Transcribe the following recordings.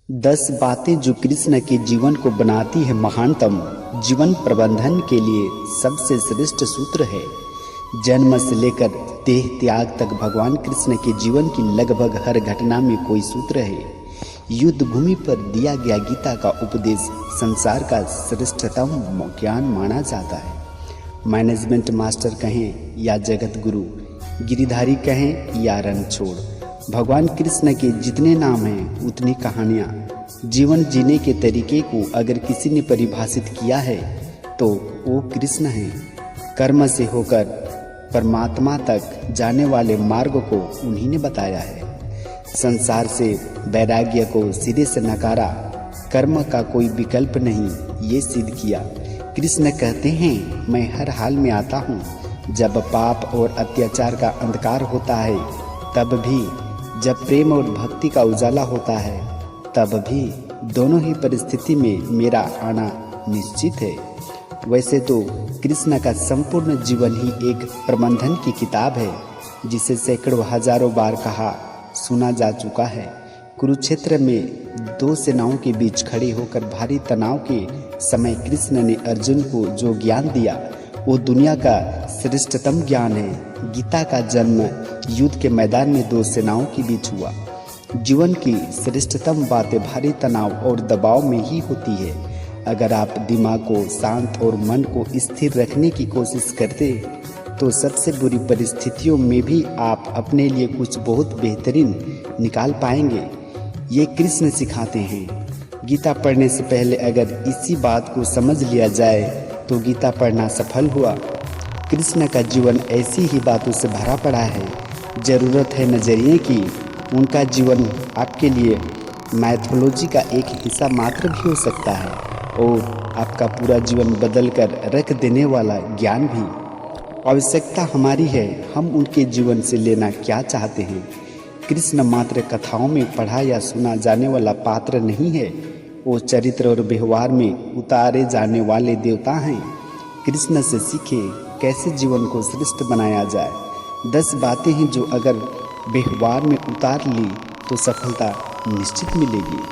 10 बातें जो कृष्ण के जीवन को बनाती है महानतम। जीवन प्रबंधन के लिए सबसे श्रेष्ठ सूत्र है। जन्म से लेकर देह त्याग तक भगवान कृष्ण के जीवन की लगभग हर घटना में कोई सूत्र है। युद्ध भूमि पर दिया गया गीता का उपदेश संसार का श्रेष्ठतम ज्ञान माना जाता है। मैनेजमेंट मास्टर कहें या जगत गुरु, गिरिधारी कहें या रणछोड़, भगवान कृष्ण के जितने नाम हैं उतनी कहानियाँ। जीवन जीने के तरीके को अगर किसी ने परिभाषित किया है तो वो कृष्ण हैं। कर्म से होकर परमात्मा तक जाने वाले मार्ग को उन्हीं ने बताया है। संसार से वैराग्य को सिरे से नकारा, कर्म का कोई विकल्प नहीं ये सिद्ध किया। कृष्ण कहते हैं, मैं हर हाल में आता हूँ। जब पाप और अत्याचार का अंधकार होता है तब भी, जब प्रेम और भक्ति का उजाला होता है तब भी, दोनों ही परिस्थिति में मेरा आना निश्चित है। वैसे तो कृष्ण का संपूर्ण जीवन ही एक प्रबंधन की किताब है, जिसे सैकड़ों हजारों बार कहा सुना जा चुका है। कुरुक्षेत्र में 2 सेनाओं के बीच खड़े होकर भारी तनाव के समय कृष्ण ने अर्जुन को जो ज्ञान दिया वो दुनिया का श्रेष्ठतम ज्ञान है। गीता का जन्म युद्ध के मैदान में 2 सेनाओं के बीच हुआ। जीवन की श्रेष्ठतम बातें भारी तनाव और दबाव में ही होती है। अगर आप दिमाग को शांत और मन को स्थिर रखने की कोशिश करते तो सबसे बुरी परिस्थितियों में भी आप अपने लिए कुछ बहुत बेहतरीन निकाल पाएंगे। ये कृष्ण सिखाते हैं। गीता पढ़ने से पहले अगर इसी बात को समझ लिया जाए तो गीता पढ़ना सफल हुआ। कृष्ण का जीवन ऐसी ही बातों से भरा पड़ा है। ज़रूरत है नज़रिए की। उनका जीवन आपके लिए मैथोलॉजी का एक हिस्सा मात्र भी हो सकता है और आपका पूरा जीवन बदल कर रख देने वाला ज्ञान भी। आवश्यकता हमारी है, हम उनके जीवन से लेना क्या चाहते हैं। कृष्ण मात्र कथाओं में पढ़ा या सुना जाने वाला पात्र नहीं है, वो चरित्र और व्यवहार में उतारे जाने वाले देवता हैं। कृष्ण से सीखें कैसे जीवन को श्रेष्ठ बनाया जाए। 10 बातें हैं जो अगर व्यवहार में उतार ली तो सफलता निश्चित मिलेगी।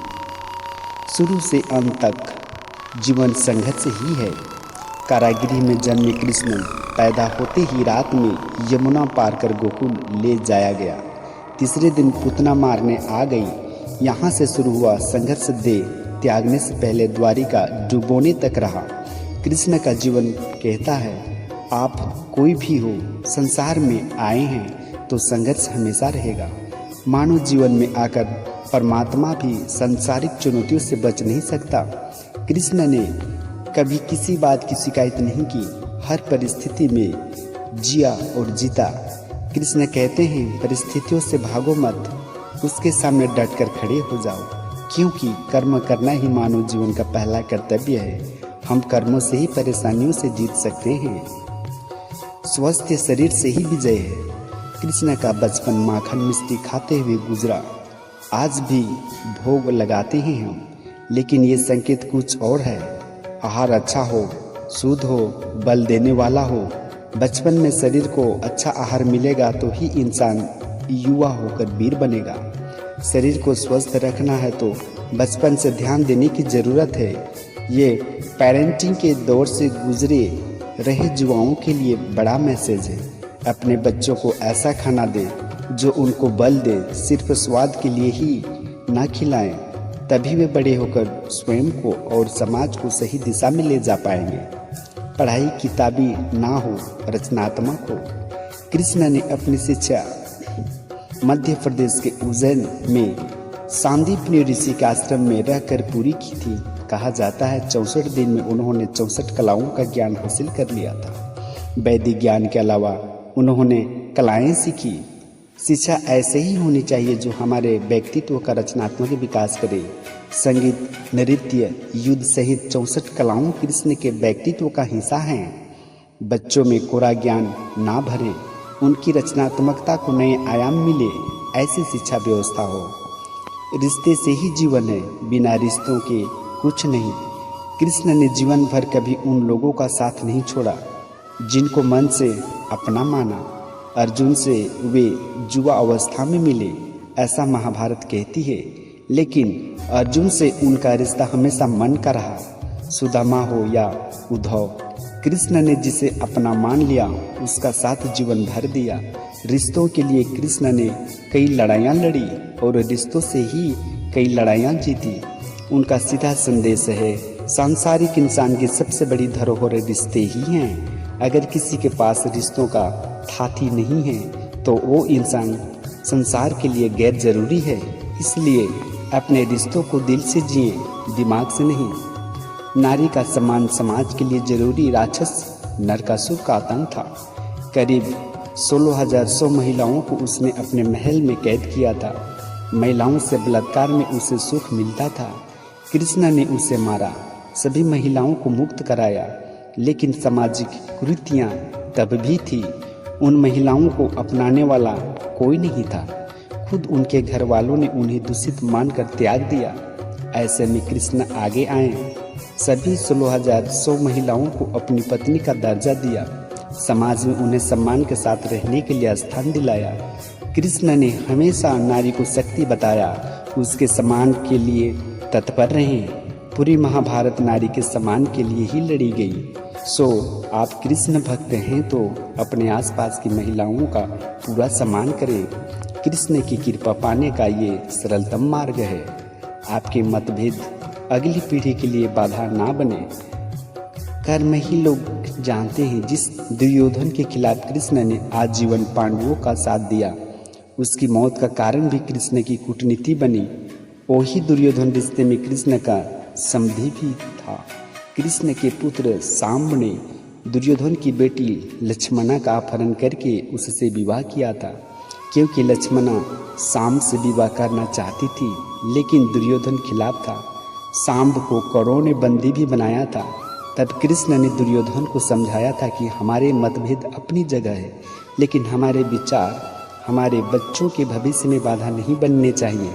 शुरू से अंत तक जीवन संघर्ष ही है। कारागृह में जन्मे कृष्ण पैदा होते ही रात में यमुना पार कर गोकुल ले जाया गया। तीसरे दिन पूतना मारने आ गई। यहाँ से शुरू हुआ संघर्ष देह त्यागने से पहले द्वारिका डुबोने तक रहा। कृष्ण का जीवन कहता है, आप कोई भी हो, संसार में आए हैं तो संघर्ष हमेशा रहेगा। मानव जीवन में आकर परमात्मा भी सांसारिक चुनौतियों से बच नहीं सकता। कृष्ण ने कभी किसी बात की शिकायत नहीं की, हर परिस्थिति में जिया और जीता। कृष्ण कहते हैं, परिस्थितियों से भागो मत, उसके सामने डटकर खड़े हो जाओ, क्योंकि कर्म करना ही मानव जीवन का पहला कर्तव्य है। हम कर्मों से ही परेशानियों से जीत सकते हैं। स्वस्थ शरीर से ही विजय है। कृष्ण का बचपन माखन मिष्टी खाते हुए गुजरा। आज भी भोग लगाते हैं हम, लेकिन ये संकेत कुछ और है। आहार अच्छा हो, शुद्ध हो, बल देने वाला हो। बचपन में शरीर को अच्छा आहार मिलेगा तो ही इंसान युवा होकर वीर बनेगा। शरीर को स्वस्थ रखना है तो बचपन से ध्यान देने की ज़रूरत है। ये पेरेंटिंग के दौर से गुजरे रहे युवाओं के लिए बड़ा मैसेज है। अपने बच्चों को ऐसा खाना दें जो उनको बल दे, सिर्फ स्वाद के लिए ही ना खिलाएं, तभी वे बड़े होकर स्वयं को और समाज को सही दिशा में ले जा पाएंगे। पढ़ाई किताबी ना हो, रचनात्मक हो। कृष्ण ने अपनी शिक्षा मध्य प्रदेश के उज्जैन में सांदीपनि ऋषि के आश्रम में रहकर पूरी की थी। कहा जाता है 64 दिन में उन्होंने 64 कलाओं का ज्ञान हासिल कर लिया था। वैदिक ज्ञान के अलावा उन्होंने कलाएं सीखी। शिक्षा ऐसे ही होनी चाहिए जो हमारे व्यक्तित्व का रचनात्मक विकास करे। संगीत, नृत्य, युद्ध सहित 64 कलाओं कृष्ण के व्यक्तित्व का हिस्सा हैं। बच्चों में कोरा ज्ञान ना भरें, उनकी रचनात्मकता को नए आयाम मिले, ऐसी शिक्षा व्यवस्था हो। रिश्ते से ही जीवन है, बिना रिश्तों के कुछ नहीं। कृष्ण ने जीवन भर कभी उन लोगों का साथ नहीं छोड़ा जिनको मन से अपना माना। अर्जुन से वे युवा अवस्था में मिले, ऐसा महाभारत कहती है। लेकिन अर्जुन से उनका रिश्ता हमेशा मन का रहा। सुदामा हो या उद्धव, कृष्ण ने जिसे अपना मान लिया उसका साथ जीवन भर दिया। रिश्तों के लिए कृष्ण ने कई लड़ाइयाँ लड़ी और रिश्तों से ही कई लड़ाइयाँ जीती। उनका सीधा संदेश है, सांसारिक इंसान की सबसे बड़ी धरोहर रिश्ते ही हैं। अगर किसी के पास रिश्तों का साथी नहीं है तो वो इंसान संसार के लिए गैर जरूरी है। इसलिए अपने रिश्तों को दिल से जिए, दिमाग से नहीं। नारी का सम्मान समाज के लिए जरूरी। राक्षस नरकासुर का आतंक था। करीब 16,100 महिलाओं को उसने अपने महल में कैद किया था। महिलाओं से बलात्कार में उसे सुख मिलता था। कृष्ण ने उसे मारा, सभी महिलाओं को मुक्त कराया, लेकिन सामाजिक कुरीतियां तब भी थी। उन महिलाओं को अपनाने वाला कोई नहीं था। खुद उनके घर वालों ने उन्हें दूषित मानकर त्याग दिया। ऐसे में कृष्ण आगे आए, सभी 16,100 महिलाओं को अपनी पत्नी का दर्जा दिया। समाज में उन्हें सम्मान के साथ रहने के लिए स्थान दिलाया। कृष्ण ने हमेशा नारी को शक्ति बताया, उसके सम्मान के लिए तत्पर रहे। पूरी महाभारत नारी के सम्मान के लिए ही लड़ी गई। सो आप कृष्ण भक्त हैं तो अपने आसपास की महिलाओं का पूरा सम्मान करें। कृष्ण की कृपा पाने का ये सरलतम मार्ग है। आपके मतभेद अगली पीढ़ी के लिए बाधा ना बने। कर्म ही लोग जानते हैं। जिस दुर्योधन के खिलाफ कृष्ण ने आजीवन पांडवों का साथ दिया, उसकी मौत का कारण भी कृष्ण की कूटनीति बनी। वही दुर्योधन रिश्ते में कृष्ण का समधी भी था। कृष्ण के पुत्र सांब ने दुर्योधन की बेटी लक्ष्मणा का अपहरण करके उससे विवाह किया था, क्योंकि लक्ष्मणा सांब से विवाह करना चाहती थी, लेकिन दुर्योधन खिलाफ था। सांब को कौरवों ने बंदी भी बनाया था। तब कृष्ण ने दुर्योधन को समझाया था कि हमारे मतभेद अपनी जगह है, लेकिन हमारे विचार हमारे बच्चों के भविष्य में बाधा नहीं बनने चाहिए।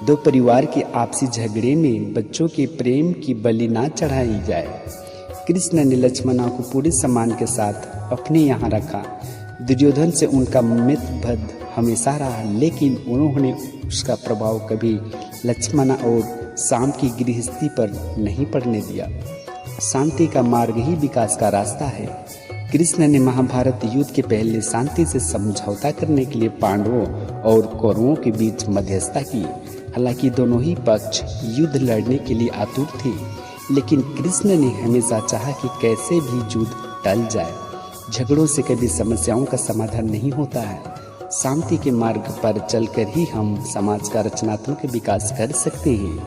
दो परिवार के आपसी झगड़े में बच्चों के प्रेम की बलि ना चढ़ाई जाए। कृष्ण ने लक्ष्मणा को पूरे सम्मान के साथ अपने यहाँ रखा। दुर्योधन से उनका मतभेद हमेशा रहा, लेकिन उन्होंने उसका प्रभाव कभी लक्ष्मणा और सांब की गृहस्थी पर नहीं पड़ने दिया। शांति का मार्ग ही विकास का रास्ता है। कृष्ण ने महाभारत युद्ध के पहले शांति से समझौता करने के लिए पांडवों और कौरवों के बीच मध्यस्थता की। हालांकि दोनों ही पक्ष युद्ध लड़ने के लिए आतुर थे, लेकिन कृष्ण ने हमेशा चाहा कि कैसे भी युद्ध टल जाए। झगड़ों से कभी समस्याओं का समाधान नहीं होता है। शांति के मार्ग पर चलकर ही हम समाज का रचनात्मक विकास कर सकते हैं।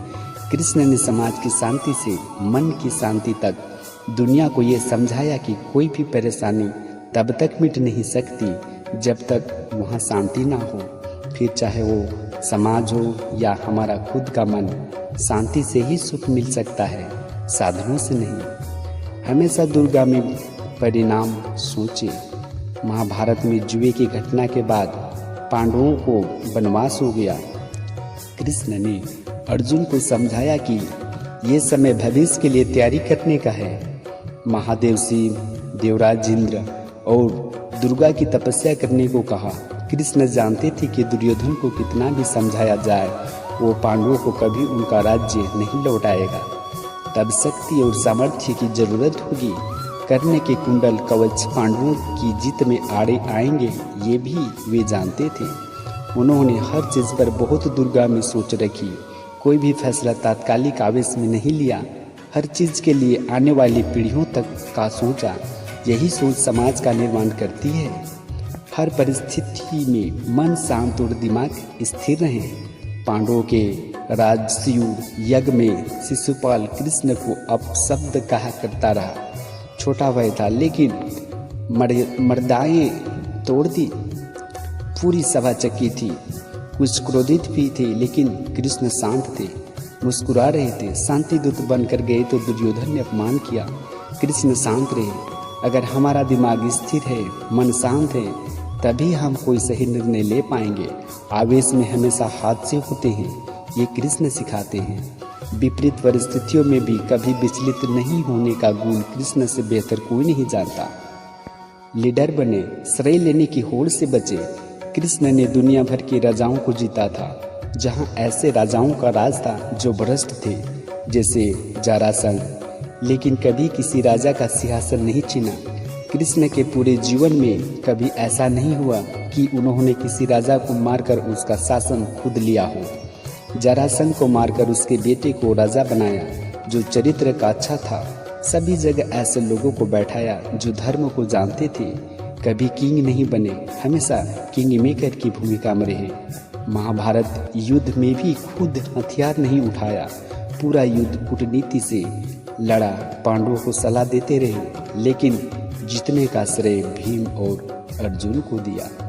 कृष्ण ने समाज की शांति से मन की शांति तक दुनिया को ये समझाया कि कोई भी परेशानी तब तक मिट नहीं सकती जब तक वहाँ शांति ना हो। फिर चाहे वो समाज हो या हमारा खुद का मन, शांति से ही सुख मिल सकता है, साधनों से नहीं। हमेशा दूरगामी परिणाम सोचे। महाभारत में जुए की घटना के बाद पांडवों को वनवास हो गया। कृष्ण ने अर्जुन को समझाया कि ये समय भविष्य के लिए तैयारी करने का है। महादेव शिव, देवराज इंद्र और दुर्गा की तपस्या करने को कहा। कृष्ण जानते थे कि दुर्योधन को कितना भी समझाया जाए, वो पांडवों को कभी उनका राज्य नहीं लौटाएगा। तब शक्ति और सामर्थ्य की जरूरत होगी। करने के कुंडल कवच पांडवों की जीत में आड़े आएंगे, ये भी वे जानते थे। उन्होंने हर चीज़ पर बहुत दूरगामी सोच रखी। कोई भी फैसला तात्कालिक आवेश में नहीं लिया। हर चीज़ के लिए आने वाली पीढ़ियों तक का सोचा। यही सोच समाज का निर्माण करती है। हर परिस्थिति में मन शांत और दिमाग स्थिर रहे। पांडवों के राजसूय यज्ञ में शिशुपाल कृष्ण को अपशब्द कहा करता रहा। छोटा वह था, लेकिन मर्दाएं तोड़ दी। पूरी सभा चकी थी। कुछ क्रोधित भी थे, लेकिन कृष्ण शांत थे, मुस्कुरा रहे थे। शांति दूत बनकर गए तो दुर्योधन ने अपमान किया। कृष्ण शांत रहे। अगर हमारा दिमाग स्थिर है, मन शांत है, तभी हम कोई सही निर्णय ले पाएंगे। आवेश में हमेशा हादसे होते हैं, ये कृष्ण सिखाते हैं। विपरीत परिस्थितियों में भी कभी विचलित नहीं होने का गुण कृष्ण से बेहतर कोई नहीं जानता। लीडर बने, श्रेय लेने की होड़ से बचे। कृष्ण ने दुनिया भर के राजाओं को जीता था। जहाँ ऐसे राजाओं का राज था जो भ्रष्ट थे, जैसे जरासंध, लेकिन कभी किसी राजा का सिंहासन नहीं छीना। कृष्ण के पूरे जीवन में कभी ऐसा नहीं हुआ कि उन्होंने किसी राजा को मारकर उसका शासन खुद लिया हो। जरासंध को मारकर उसके बेटे को राजा बनाया, जो चरित्र का अच्छा था। सभी जगह ऐसे लोगों को बैठाया जो धर्म को जानते थे। कभी किंग नहीं बने, हमेशा किंग मेकर की भूमिका में रहे। महाभारत युद्ध में भी खुद हथियार नहीं उठाया, पूरा युद्ध कूटनीति से लड़ा। पांडवों को सलाह देते रहे, लेकिन जीतने का श्रेय भीम और अर्जुन को दिया।